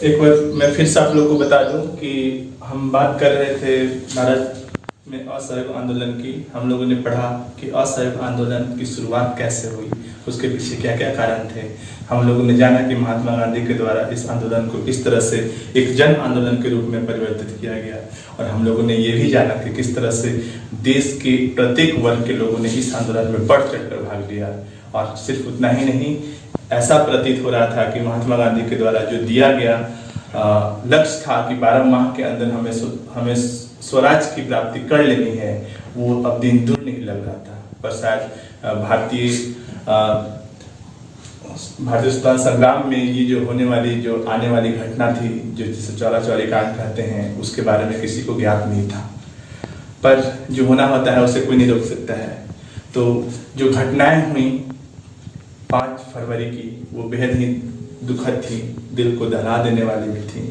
एक बार मैं फिर से आप लोगों को बता दूं कि हम बात कर रहे थे भारत में असहयोग आंदोलन की। हम लोगों ने पढ़ा कि असहयोग आंदोलन की शुरुआत कैसे हुई, उसके पीछे क्या क्या कारण थे। हम लोगों ने जाना कि महात्मा गांधी के द्वारा इस आंदोलन को इस तरह से एक जन आंदोलन के रूप में परिवर्तित किया गया, और हम लोगों ने ये भी जाना कि किस तरह से देश के प्रत्येक वर्ग के लोगों ने इस आंदोलन में बढ़ चढ़कर भाग लिया। और सिर्फ उतना ही नहीं, ऐसा प्रतीत हो रहा था कि महात्मा गांधी के द्वारा जो दिया गया लक्ष्य था कि 12 माह के अंदर हमें स्वराज की प्राप्ति कर लेनी है, वो अब दिन दूर नहीं लग रहा था। पर शायद भारतीय स्वतंत्रता संग्राम में ये जो आने वाली घटना थी, जो जिसे चौरा-चौरी कांड कहते हैं, उसके बारे में किसी को ज्ञात नहीं था। पर जो होना होता है उसे कोई नहीं रोक सकता है। तो जो घटनाएं हुई 5 फरवरी की, वो बेहद ही दुखद थी, दिल को दहला देने वाली भी थी।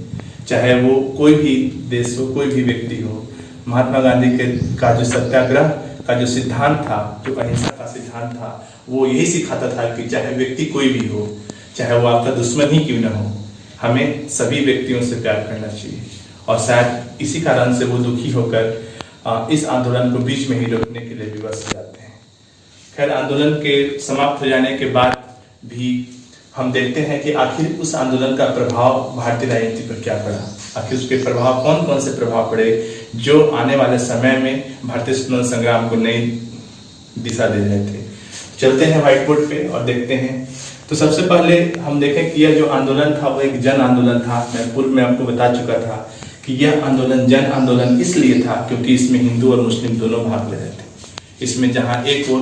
चाहे वो कोई भी देश हो, कोई भी व्यक्ति हो, महात्मा गांधी का जो सत्याग्रह का जो सिद्धांत था, जो अहिंसा का सिद्धांत था, वो यही सिखाता था कि चाहे व्यक्ति कोई भी हो, चाहे वो आपका दुश्मन ही क्यों ना हो, हमें सभी व्यक्तियों से प्यार करना चाहिए। और शायद इसी कारण से वो दुखी होकर इस आंदोलन को बीच में ही रोकने के लिए विवश हो जाते हैं। खैर, आंदोलन के समाप्त हो जाने के बाद भी हम देखते हैं कि आखिर उस आंदोलन का प्रभाव भारतीय राजनीति पर क्या पड़ा, आखिर उसके प्रभाव कौन कौन से प्रभाव पड़े जो आने वाले समय में भारतीय स्वतंत्रता संग्राम को नई दिशा दे रहे थे। चलते हैं व्हाइट बोर्ड पे और देखते हैं। तो सबसे पहले हम देखें कि यह जो आंदोलन था वो एक जन आंदोलन था। मैं पूर्व में आपको बता चुका था कि यह आंदोलन जन आंदोलन इसलिए था क्योंकि इसमें हिंदू और मुस्लिम दोनों भाग ले रहे थे। इसमें जहाँ एक ओर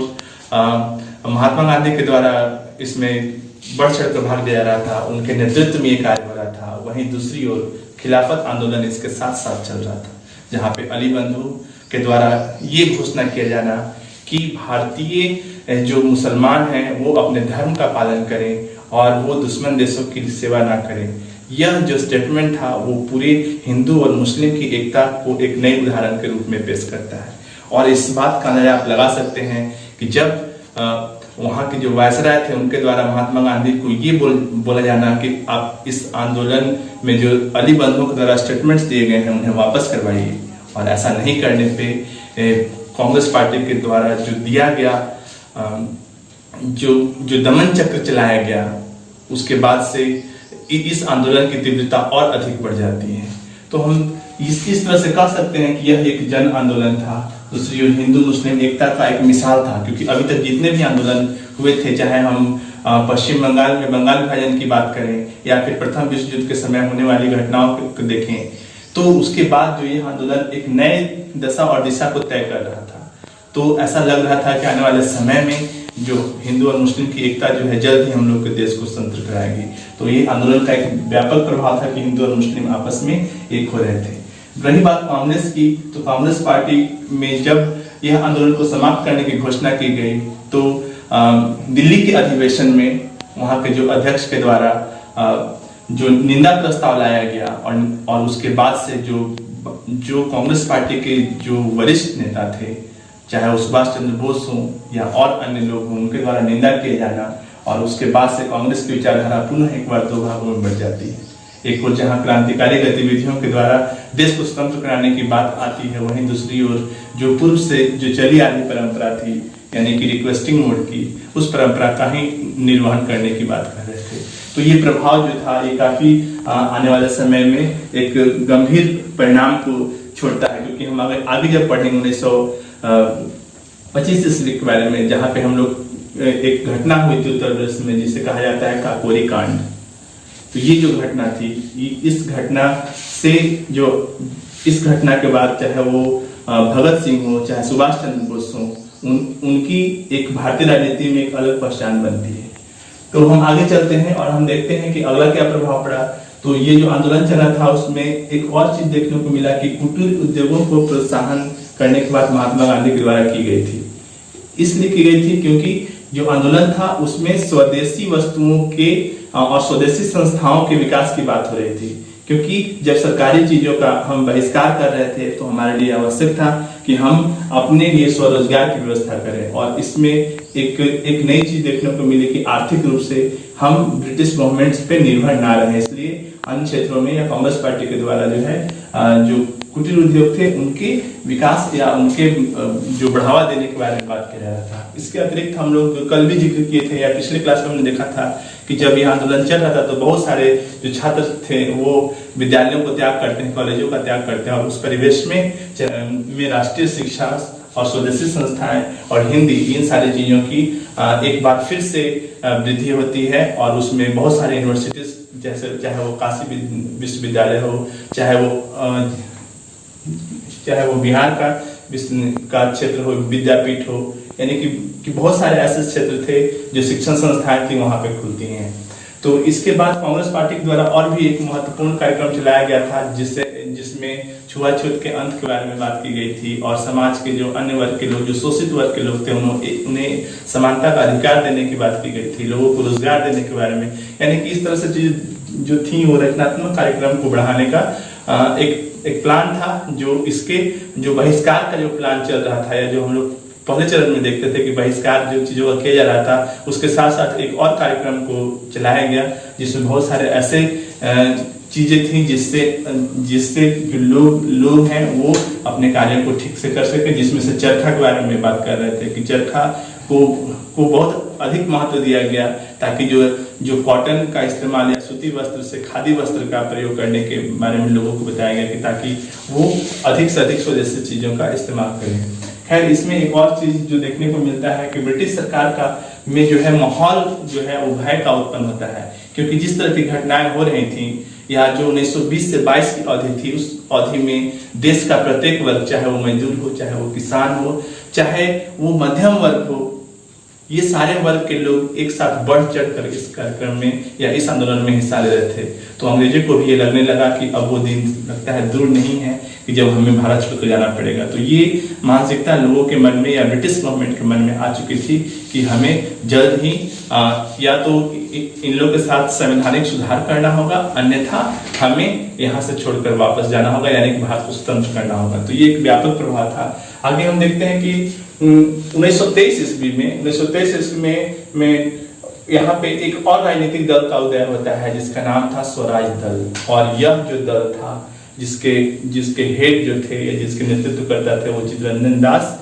महात्मा गांधी के द्वारा इसमें बढ़ चढ़कर भाग लिया जा रहा था, उनके नेतृत्व में ये कार्य हो रहा था, वहीं दूसरी ओर खिलाफत आंदोलन इसके साथ साथ चल रहा था, जहाँ पे अली बंधु के द्वारा ये घोषणा किया जाना कि भारतीय जो मुसलमान हैं वो अपने धर्म का पालन करें और वो दुश्मन देशों की सेवा ना करें। यह जो स्टेटमेंट था वो पूरे हिंदू और मुस्लिम की एकता को एक नई उदाहरण के रूप में पेश करता है। और इस बात का अंदाजा आप लगा सकते हैं कि जब वहाँ के जो वायसराय थे उनके द्वारा महात्मा गांधी को ये बोला जाना कि आप इस आंदोलन में जो अली बंधुओं के द्वारा स्टेटमेंट्स दिए गए हैं उन्हें वापस करवाइए, और ऐसा नहीं करने पे कांग्रेस पार्टी के द्वारा जो दिया गया जो दमन चक्र चलाया गया, उसके बाद से इस आंदोलन की तीव्रता और अधिक बढ़ जाती है। तो हम इस तरह से कह सकते हैं कि यह एक जन आंदोलन था। दूसरी ओर हिंदू मुस्लिम एकता का एक मिसाल था, क्योंकि अभी तक जितने भी आंदोलन हुए थे, चाहे हम पश्चिम बंगाल में बंगाल विभाजन की बात करें या फिर प्रथम विश्व युद्ध के समय होने वाली घटनाओं को देखें, तो उसके बाद जो ये आंदोलन एक नए दशा और दिशा को तय कर रहा था। तो ऐसा लग रहा था कि आने वाले समय में जो हिंदू और मुस्लिम की एकता जो है जल्द ही हम लोग के देश को स्वतंत्र कराएगी। तो ये आंदोलन का एक व्यापक प्रभाव था कि हिंदू और मुस्लिम आपस में एक हो रहे थे। रही बात कांग्रेस की, तो कांग्रेस पार्टी में जब यह आंदोलन को समाप्त करने की घोषणा की गई, तो दिल्ली के अधिवेशन में वहां के जो अध्यक्ष के द्वारा जो निंदा प्रस्ताव लाया गया, और उसके बाद से जो कांग्रेस पार्टी के जो वरिष्ठ नेता थे, चाहे वो सुभाष चंद्र बोस हो या और अन्य लोग हों, उनके द्वारा निंदा किए जाना, और उसके बाद से कांग्रेस की विचारधारा पुनः एक बार 2 भागों में बढ़ जाती है। एक ओर जहां क्रांतिकारी गतिविधियों के द्वारा देश को स्वतंत्र कराने की बात आती है, वहीं दूसरी ओर जो पूर्व से जो चली आ रही परंपरा थी, यानी कि रिक्वेस्टिंग मोड की, उस परंपरा का ही निर्वहन करने की बात कर रहे थे। तो ये प्रभाव जो था ये काफी आने वाले समय में एक गंभीर परिणाम को छोड़ता है, क्योंकि हम आगे जब पढ़ेंगे 1925 ईस्वी के बारे में, जहाँ पे हम लोग एक घटना हुई थी उत्तर प्रदेश में जिसे कहा जाता है काकोरी कांड। तो ये जो घटना थी, इस घटना के बाद चाहे वो भगत सिंह हो, चाहे सुभाष चंद्र बोस हो, उनकी एक भारतीय राजनीति में एक अलग पहचान बनती है। तो हम आगे चलते हैं और हम देखते हैं कि अगला क्या प्रभाव पड़ा। तो ये जो आंदोलन चला था उसमें एक और चीज देखने को मिला कि कुटीर उद्योगों को प्रोत्साहन करने की बात महात्मा गांधी के द्वारा की गई थी। इसलिए की गई थी क्योंकि जो आंदोलन था उसमें स्वदेशी वस्तुओं के और स्वदेशी संस्थाओं के विकास की बात हो रही थी, क्योंकि जब सरकारी चीजों का हम बहिष्कार कर रहे थे तो हमारे लिए आवश्यक था कि हम अपने लिए स्वरोजगार की व्यवस्था करें। और इसमें एक नई चीज देखने को मिली कि आर्थिक रूप से हम ब्रिटिश गवर्नमेंट्स पे निर्भर ना रहे, इसलिए अन्य क्षेत्रों में या कांग्रेस पार्टी के द्वारा जो है जो कुटीर उद्योग थे उनके विकास या उनके जो बढ़ावा देने के बारे में बात किया जा रहा था। इसके अतिरिक्त हम लोग कल भी जिक्र किए थे या पिछले क्लास में हमने देखा था कि जब यह आंदोलन चल रहा था तो बहुत सारे जो छात्र थे वो विद्यालयों को त्याग करते हैं, कॉलेजों का त्याग करते हैं और उस परिवेश में राष्ट्रीय शिक्षा और स्वदेशी संस्थाएं और हिंदी इन सारी चीजों की एक बार फिर से वृद्धि होती है और उसमें बहुत सारे यूनिवर्सिटीज जैसे चाहे वो काशी विश्वविद्यालय हो, चाहे वो बिहार का क्षेत्र हो, विद्यापीठ हो, यानी कि बहुत सारे ऐसे क्षेत्र थे जो शिक्षण संस्थाएं थी वहां पे खुलती हैं। तो इसके बाद कांग्रेस पार्टी के द्वारा और भी एक महत्वपूर्ण कार्यक्रम चलाया गया था जिसमें छुआछूत के अंत के बारे में बात की गई थी और समाज के जो अन्य वर्ग के लोग, जो शोषित वर्ग के लोग थे, उन्हें समानता का अधिकार देने की बात की गई थी, लोगों को रोजगार देने के बारे में। यानी कि इस तरह से जो थी वो रचनात्मक कार्यक्रम को बढ़ाने का एक प्लान था। जो बहिष्कार का जो प्लान चल रहा था या जो हम लोग पहले चरण में देखते थे कि बहिष्कार जो चीजों का किया जा रहा था, उसके साथ साथ एक और कार्यक्रम को चलाया गया जिसमें बहुत सारे ऐसे चीजें थी जिससे जो लोग हैं वो अपने कार्य को ठीक से कर सके, जिसमें से चरखा के बारे में बात कर रहे थे कि चरखा को बहुत अधिक महत्व दिया गया ताकि जो कॉटन का इस्तेमाल या सूती वस्त्र से खादी वस्त्र का प्रयोग करने के बारे में लोगों को बताया गया कि ताकि वो अधिक से अधिक स्वदेशी चीजों का इस्तेमाल करें। खैर, इसमें एक और चीज जो देखने को मिलता है कि ब्रिटिश सरकार का में जो है माहौल जो है वो भय का उत्पन्न होता है, क्योंकि जिस तरह की घटनाएं हो रही थी या जो 1920 से 22 की अवधि थी, उस अवधि में देश का प्रत्येक वर्ग, चाहे वो मजदूर हो, चाहे वो किसान हो, चाहे वो मध्यम वर्ग हो, ये सारे वर्ग के लोग एक साथ बढ़ चढ़कर इस कार्यक्रम में या इस आंदोलन में हिस्सा ले रहे थे। तो अंग्रेजों को भी ये लगने लगा कि अब वो दिन लगता है दूर नहीं है कि जब हमें भारत छोड़कर जाना पड़ेगा। तो ये मानसिकता लोगों के मन में या ब्रिटिश गवर्नमेंट के मन में आ चुकी थी कि हमें जल्द ही या तो इन लोगों के साथ संवैधानिक सुधार करना होगा, अन्यथा हमें यहाँ से छोड़कर वापस जाना होगा, यानी कि भारत को स्वतंत्र करना होगा। तो ये एक व्यापक प्रभाव था। आगे हम देखते हैं कि 1923 ईस्वी में यहाँ पे एक और राजनीतिक दल का उदय होता है जिसका नाम था स्वराज दल, और यह जो दल था जिसके हेड जो थे या जिसके नेतृत्व करता थे वो चित्तरंजन दास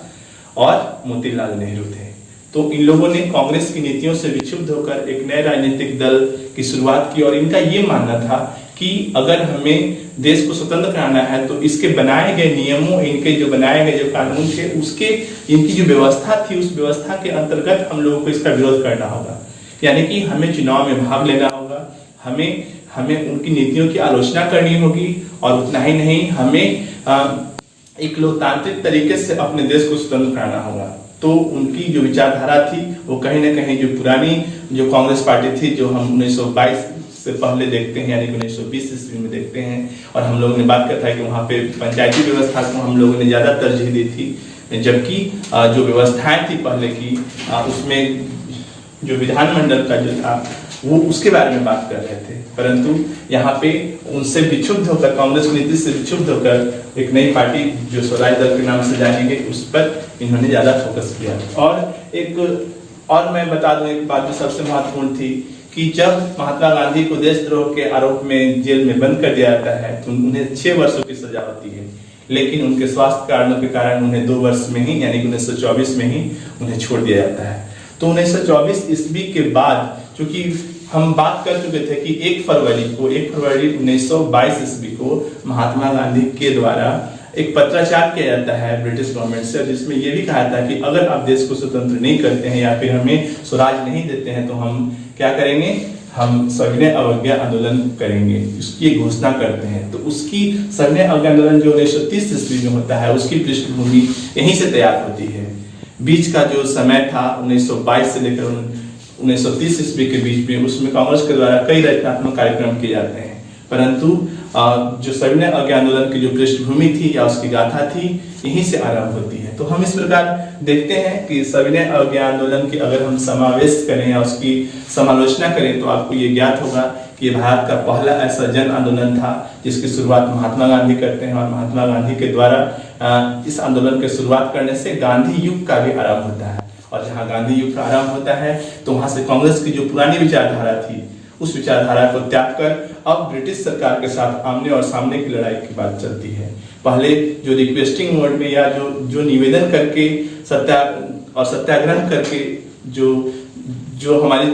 और मोतीलाल नेहरू थे। तो इन लोगों ने कांग्रेस की नीतियों से विक्षुब्ध होकर एक नए राजनीतिक दल की शुरुआत की और इनका ये मानना था कि अगर हमें देश को स्वतंत्र कराना है तो इसके बनाए गए नियमों, इनके जो बनाए गए जो कानून थे, उसके इनकी जो व्यवस्था थी उस व्यवस्था के अंतर्गत हम लोगों को इसका विरोध करना होगा। यानी कि हमें चुनाव में भाग लेना होगा, हमें उनकी नीतियों की आलोचना करनी होगी और उतना ही नहीं, हमें एक लोकतांत्रिक तरीके से अपने देश को स्वतंत्र कराना होगा। तो उनकी जो विचारधारा थी वो कहीं ना कहीं जो पुरानी जो कांग्रेस पार्टी थी जो हम 1922 से पहले देखते हैं, यानी कि 1920 ईस्वी में देखते हैं, और हम लोगों ने बात करता है कि वहाँ पे पंचायती व्यवस्था को हम लोगों ने ज्यादा तरजीह दी थी, जबकि जो व्यवस्थाएं थी पहले की उसमें जो विधानमंडल का जो था वो उसके बारे में बात कर रहे थे। परंतु यहाँ पे उनसे विक्षुब्ध होकर, कांग्रेस की नीति से विक्षुब्ध होकर एक नई पार्टी जो स्वराज दल के नाम से जानी गई उस पर इन्होंने ज्यादा फोकस किया। और मैं बता दूं एक बात जो सबसे महत्वपूर्ण थी कि जब महात्मा गांधी को देशद्रोह के आरोप में जेल में बंद कर दिया जाता है तो उन्हें 6 वर्षों की सजा होती है, लेकिन उनके स्वास्थ्य कारणों के कारण उन्हें 2 वर्ष में ही, यानी कि 1924 में ही उन्हें छोड़ दिया जाता है। तो 1924 ईस्वी के बाद, चूंकि हम बात कर चुके थे कि 1 फरवरी 1922 ईस्वी को महात्मा गांधी के द्वारा एक पत्राचार किया जाता है ब्रिटिश गवर्नमेंट से, जिसमें यह भी कहा था कि अगर आप देश को स्वतंत्र नहीं करते हैं या फिर हमें स्वराज नहीं देते हैं तो हम क्या करेंगे, हम सविनय अवज्ञा आंदोलन करेंगे, उसकी घोषणा करते हैं। तो उसकी सविनय अवज्ञा आंदोलन जो 1930 ईस्वी में होता है उसकी पृष्ठभूमि यहीं से तैयार होती है। बीच का जो समय था 1922 से लेकर 1930 ईस्वी के बीच में, उसमें कांग्रेस के द्वारा कई रचनात्मक कार्यक्रम किए जाते हैं, परंतु जो सविनय अवज्ञा आंदोलन की जो पृष्ठभूमि थी या उसकी गाथा थी यहीं से आरंभ होती है। तो हम इस प्रकार देखते हैं कि सविनय अवज्ञा आंदोलन की अगर हम समावेश करें या उसकी समालोचना करें तो आपको ये ज्ञात होगा कि भारत का पहला ऐसा जन आंदोलन था जिसकी शुरुआत महात्मा गांधी करते हैं, और महात्मा गांधी के द्वारा इस आंदोलन की शुरुआत करने से गांधी युग का भी आरंभ होता है। और जहाँ गांधी युग का आरंभ होता है तो वहां से कांग्रेस की जो पुरानी विचारधारा थी उस विचारधारा को त्याग कर अब ब्रिटिश सरकार के साथ आमने और सामने की लड़ाई की बात चलती है। पहले जो रिक्वेस्टिंग मोड में या जो निवेदन करके सत्याग्रह करके जो हमारे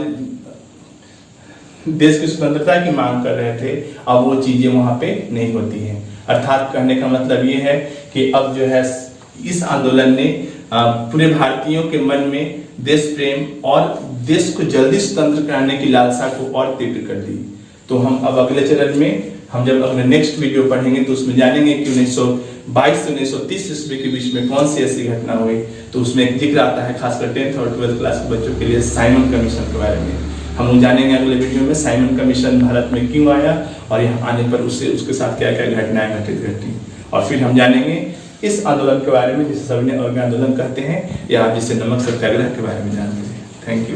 देश की स्वतंत्रता की मांग कर रहे थे, अब वो चीजें वहां पे नहीं होती हैं। अर्थात कहने का मतलब ये है कि अब जो है इस आंदोलन ने पूरे भारतीयों के मन में देश प्रेम और देश को जल्दी स्वतंत्र कराने की लालसा को और तीव्र कर दी। तो हम अब अगले चरण में हम जब अपने नेक्स्ट वीडियो पढ़ेंगे तो उसमें जानेंगे कि 1922 से 1930 ईस्वी के बीच में कौन सी ऐसी घटना हुई। तो उसमें एक जिक्र आता है खासकर 10th और 12th क्लास के बच्चों के लिए साइमन कमीशन के बारे में। हम जानेंगे अगले वीडियो में साइमन कमीशन भारत में क्यों आया और यहाँ आने पर उसके साथ क्या क्या घटनाएं घटी। और फिर हम जानेंगे इस आंदोलन के बारे में जिसे सभी ने अवज्ञा आंदोलन कहते हैं, या जिसे नमक सत्याग्रह के बारे में जानते हैं। Thank you.